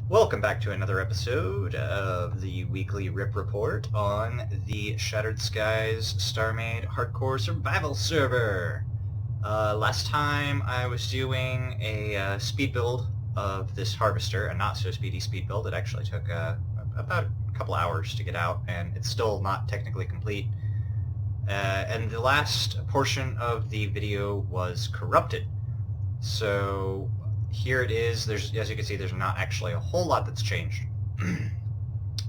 Welcome back to another episode of the weekly RIP report on the Shattered Skies Starmade Hardcore Survival Server. Last time I was doing a speed build of this harvester, a not so speedy speed build. It actually took about a couple hours to get out, and it's still not technically complete. And the last portion of the video was corrupted. So here it is. As you can see, there's not actually a whole lot that's changed.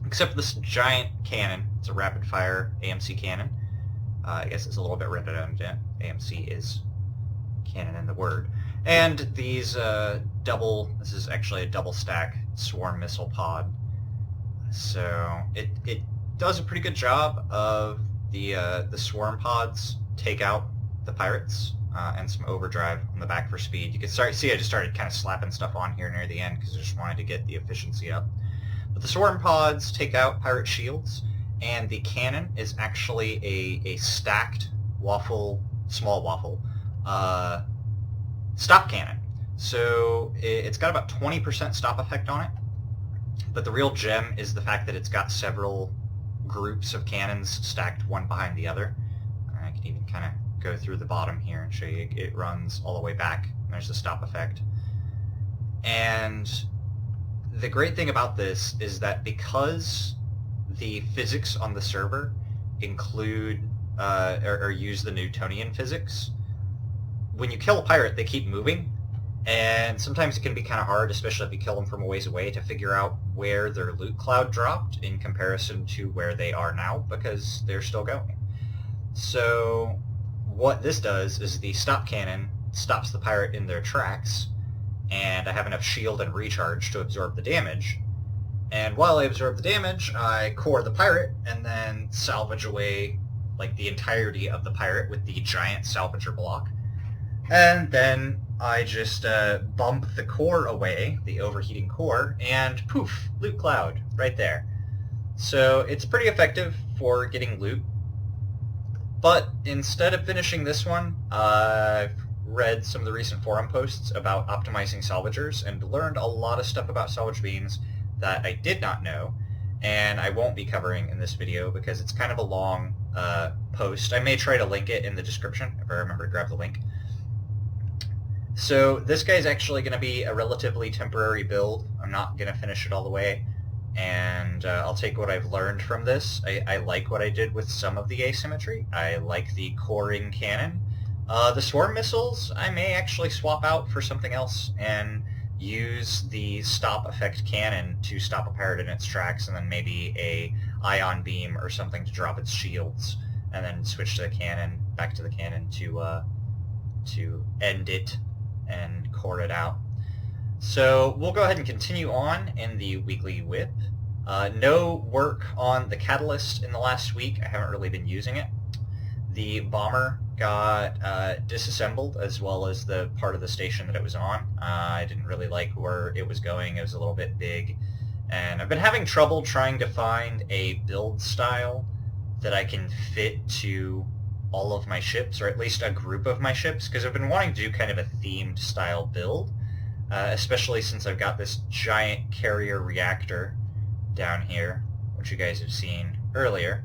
Except for this giant cannon. It's a rapid-fire AMC cannon. I guess it's a little bit redundant. AMC is cannon in the word. And these this is actually a double-stack swarm missile pod. So it does a pretty good job of the swarm pods take out the pirates. And some overdrive on the back for speed. You can see I just started kind of slapping stuff on here near the end because I just wanted to get the efficiency up. But the swarm pods take out pirate shields, and the cannon is actually a stacked small waffle, stop cannon. So it's got about 20% stop effect on it, but the real gem is the fact that it's got several groups of cannons stacked one behind the other. I can even kind of go through the bottom here and show you it runs all the way back. There's the stop effect. And the great thing about this is that because the physics on the server include or use the Newtonian physics, when you kill a pirate, they keep moving, and sometimes it can be kind of hard, especially if you kill them from a ways away, to figure out where their loot cloud dropped in comparison to where they are now, because they're still going. So what this does is the stop cannon stops the pirate in their tracks, and I have enough shield and recharge to absorb the damage. And while I absorb the damage, I core the pirate and then salvage away like the entirety of the pirate with the giant salvager block. And then I just bump the core away, the overheating core, and poof, loot cloud right there. So it's pretty effective for getting loot. But instead of finishing this one, I've read some of the recent forum posts about optimizing salvagers and learned a lot of stuff about salvage beams that I did not know, and I won't be covering in this video because it's kind of a long post. I may try to link it in the description if I remember to grab the link. So this guy's actually going to be a relatively temporary build. I'm not going to finish it all the way. And I'll take what I've learned from this. I like what I did with some of the asymmetry. I like the coring cannon. The swarm missiles, I may actually swap out for something else and use the stop effect cannon to stop a pirate in its tracks, and then maybe a ion beam or something to drop its shields, and then switch to the cannon, back to the cannon to end it and core it out. So we'll go ahead and continue on in the weekly whip. No work on the catalyst in the last week. I haven't really been using it. The bomber got disassembled, as well as the part of the station that it was on. I didn't really like where it was going. It was a little bit big. And I've been having trouble trying to find a build style that I can fit to all of my ships, or at least a group of my ships, because I've been wanting to do kind of a themed style build. Especially since I've got this giant carrier reactor down here, which you guys have seen earlier,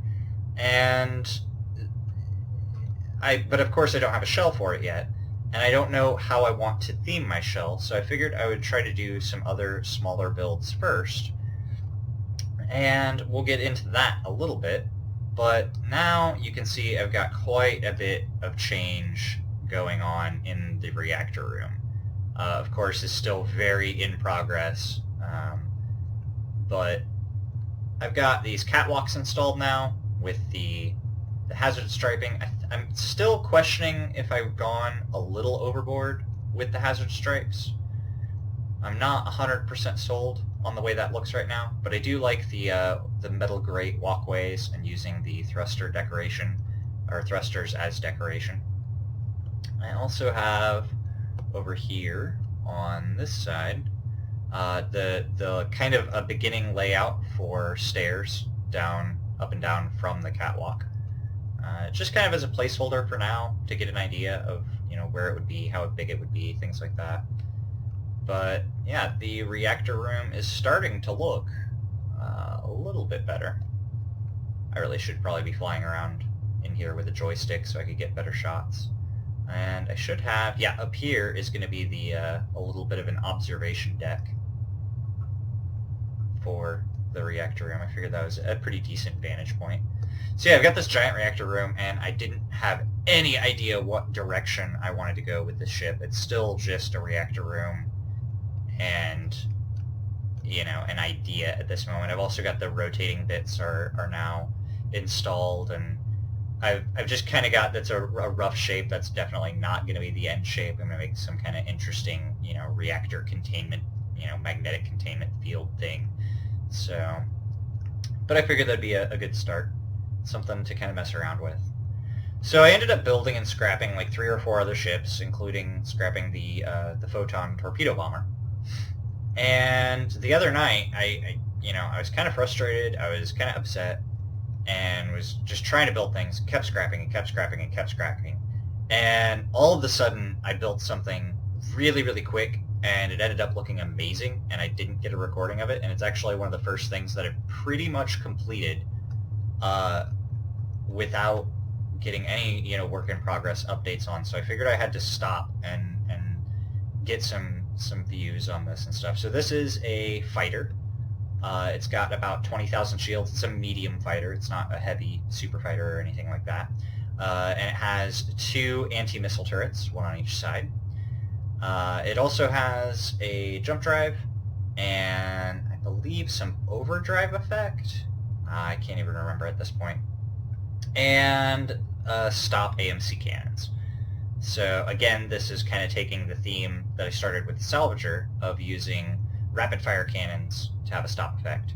but of course I don't have a shell for it yet, and I don't know how I want to theme my shell, so I figured I would try to do some other smaller builds first, and we'll get into that a little bit. But now you can see I've got quite a bit of change going on in the reactor room. Of course, it's still very in progress, but I've got these catwalks installed now with the hazard striping. I'm still questioning if I've gone a little overboard with the hazard stripes. I'm not 100% sold on the way that looks right now, but I do like the metal grate walkways and using the thruster decoration, or thrusters as decoration. I also have over here on this side the kind of a beginning layout for stairs up and down from the catwalk, just kind of as a placeholder for now to get an idea of where it would be, how big it would be, things like that. But yeah, the reactor room is starting to look a little bit better. I really should probably be flying around in here with a joystick so I could get better shots. And I should have, yeah, up here is going to be the a little bit of an observation deck for the reactor room. I figured that was a pretty decent vantage point. So yeah, I've got this giant reactor room, and I didn't have any idea what direction I wanted to go with this ship. It's still just a reactor room and, you know, an idea at this moment. I've also got the rotating bits are now installed, and I've just kind of got, that's a rough shape. That's definitely not going to be the end shape. I'm going to make some kind of interesting, you know, reactor containment, you know, magnetic containment field thing. So, but I figured that'd be a good start, something to kind of mess around with. So I ended up building and scrapping like 3 or 4 other ships, including scrapping the Photon torpedo bomber. And the other night, I was kind of frustrated. I was kind of upset, and was just trying to build things. Kept scrapping and kept scrapping and kept scrapping. And all of a sudden, I built something really, really quick, and it ended up looking amazing, and I didn't get a recording of it, and it's actually one of the first things that I've pretty much completed without getting any, you know, work in progress updates on. So I figured I had to stop and get some views on this and stuff. So this is a fighter. It's got about 20,000 shields. It's a medium fighter. It's not a heavy super fighter or anything like that. And it has 2 anti-missile turrets, one on each side. It also has a jump drive and I believe some overdrive effect. I can't even remember at this point. And stop AMC cannons. So again, this is kind of taking the theme that I started with the salvager of using rapid fire cannons to have a stop effect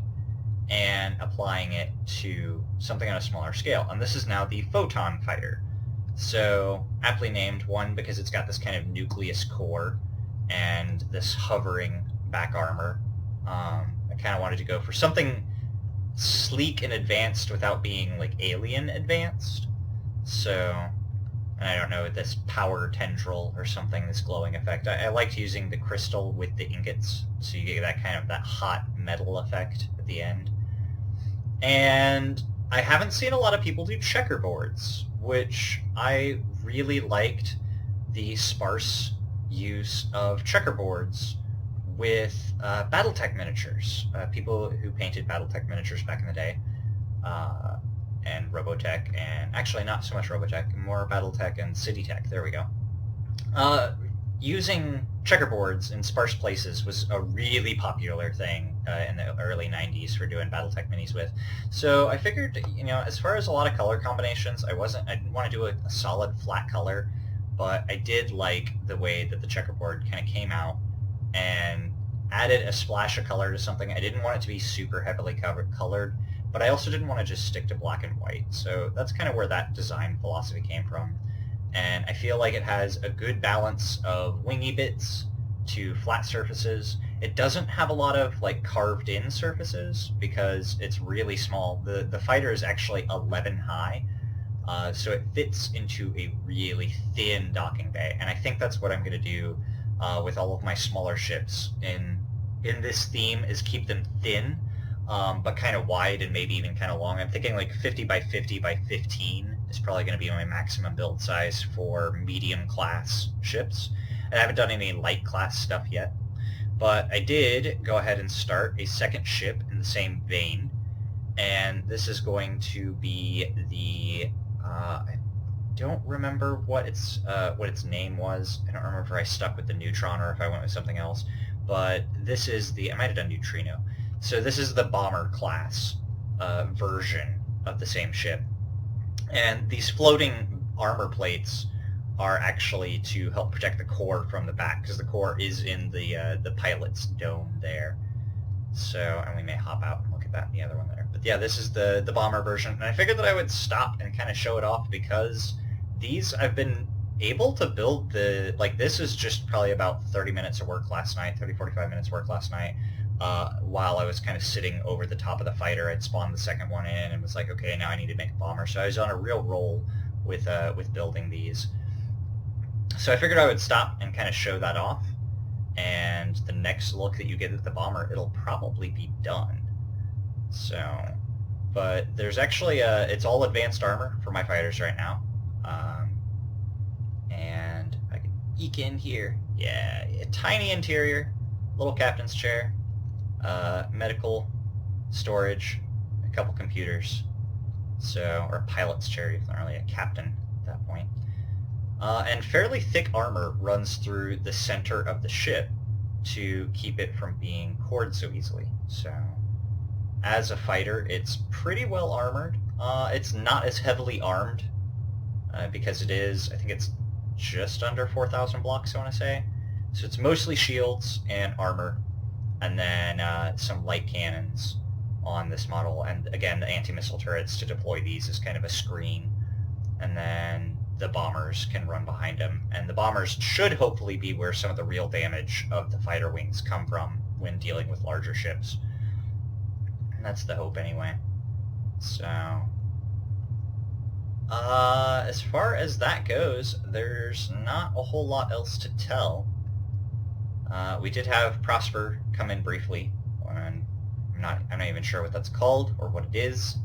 and applying it to something on a smaller scale. And this is now the Photon fighter. So aptly named, one, because it's got this kind of nucleus core and this hovering back armor. I kind of wanted to go for something sleek and advanced without being like alien advanced. So, and I don't know, this power tendril or something, this glowing effect. I liked using the crystal with the ingots, so you get that kind of that hot metal effect at the end. And I haven't seen a lot of people do checkerboards, which I really liked the sparse use of checkerboards with Battletech miniatures. People who painted Battletech miniatures back in the day, and Robotech, and actually not so much Robotech, more Battletech and CityTech, there we go. Using checkerboards in sparse places was a really popular thing in the early 90s for doing Battletech minis with. So I figured, you know, as far as a lot of color combinations, I didn't want to do a solid flat color, but I did like the way that the checkerboard kind of came out and added a splash of color to something. I didn't want it to be super heavily colored, but I also didn't want to just stick to black and white. So that's kind of where that design philosophy came from. And I feel like it has a good balance of wingy bits to flat surfaces. It doesn't have a lot of like carved in surfaces because it's really small. The fighter is actually 11 high, so it fits into a really thin docking bay. And I think that's what I'm going to do with all of my smaller ships in this theme, is keep them thin, but kind of wide and maybe even kind of long. I'm thinking like 50 by 50 by 15 is probably going to be my maximum build size for medium class ships. And I haven't done any light class stuff yet, but I did go ahead and start a second ship in the same vein, and this is going to be the I don't remember what its name was. I don't remember if I stuck with the Neutron or if I went with something else, but this is the, I might have done Neutrino. So this is the bomber class version of the same ship. And these floating armor plates are actually to help protect the core from the back, because the core is in the pilot's dome there. So, and we may hop out and look at that in the other one there. But yeah, this is the bomber version. And I figured that I would stop and kind of show it off, because these I've been able to build this is just probably about 30 minutes of work last night, 45 minutes of work last night. While I was kind of sitting over the top of the fighter, I'd spawned the second one in and was like, okay, now I need to make a bomber. So I was on a real roll with building these. So I figured I would stop and kind of show that off. and the next look that you get at the bomber, it'll probably be done. So, but there's actually it's all advanced armor for my fighters right now. And I can eke in here. Yeah, a tiny interior, little captain's chair, medical storage, a couple computers. So, or a pilot's chair, if not really a captain at that point. And fairly thick armor runs through the center of the ship to keep it from being cored so easily. So, as a fighter, it's pretty well armored. It's not as heavily armed because it is, I think it's just under 4,000 blocks, I want to say. So it's mostly shields and armor, and then some light cannons on this model, and again, the anti-missile turrets to deploy these as kind of a screen, and then the bombers can run behind them, and the bombers should hopefully be where some of the real damage of the fighter wings come from when dealing with larger ships. And that's the hope anyway. So, as far as that goes, there's not a whole lot else to tell. We did have Prosper come in briefly, and I'm not even sure what that's called or what it is,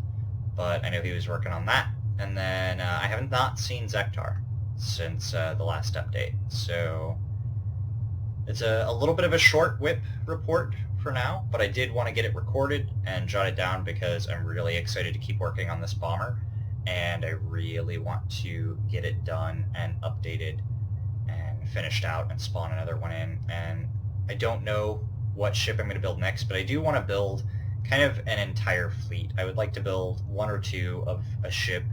but I know he was working on that. And then I have not seen Zektar since the last update, so it's a little bit of a short whip report for now, but I did want to get it recorded and jot it down because I'm really excited to keep working on this bomber, and I really want to get it done and updated and finished out and spawn another one in. And I don't know what ship I'm going to build next, but I do want to build kind of an entire fleet. I would like to build one or two of a ship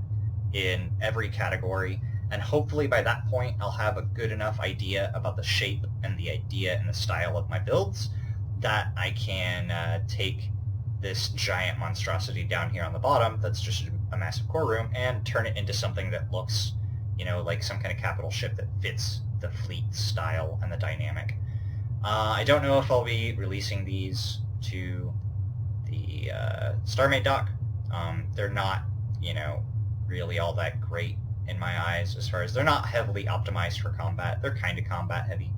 in every category, and hopefully by that point I'll have a good enough idea about the shape and the idea and the style of my builds that I can take this giant monstrosity down here on the bottom that's just a massive core room and turn it into something that looks, you know, like some kind of capital ship that fits the fleet style and the dynamic. I don't know if I'll be releasing these to the Starmade dock. They're not, you know, really all that great in my eyes as far as they're not heavily optimized for combat. They're kind of combat heavy.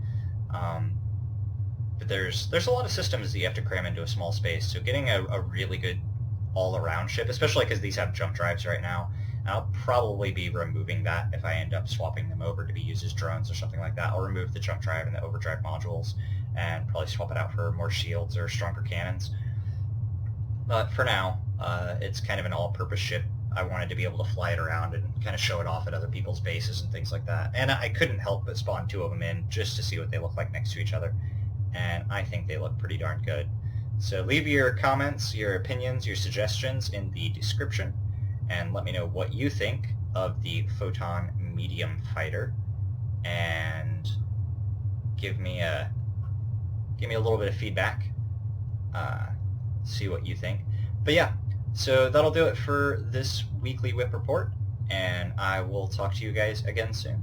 But there's a lot of systems that you have to cram into a small space, so getting a really good all-around ship, especially because these have jump drives right now, and I'll probably be removing that if I end up swapping them over to be used as drones or something like that. I'll remove the jump drive and the overdrive modules and probably swap it out for more shields or stronger cannons. But for now, it's kind of an all-purpose ship. I wanted to be able to fly it around and kind of show it off at other people's bases and things like that. And I couldn't help but spawn two of them in just to see what they look like next to each other. And I think they look pretty darn good. So leave your comments, your opinions, your suggestions in the description, and let me know what you think of the Photon medium fighter, and give me a little bit of feedback. See what you think. But yeah, so that'll do it for this weekly whip report, and I will talk to you guys again soon.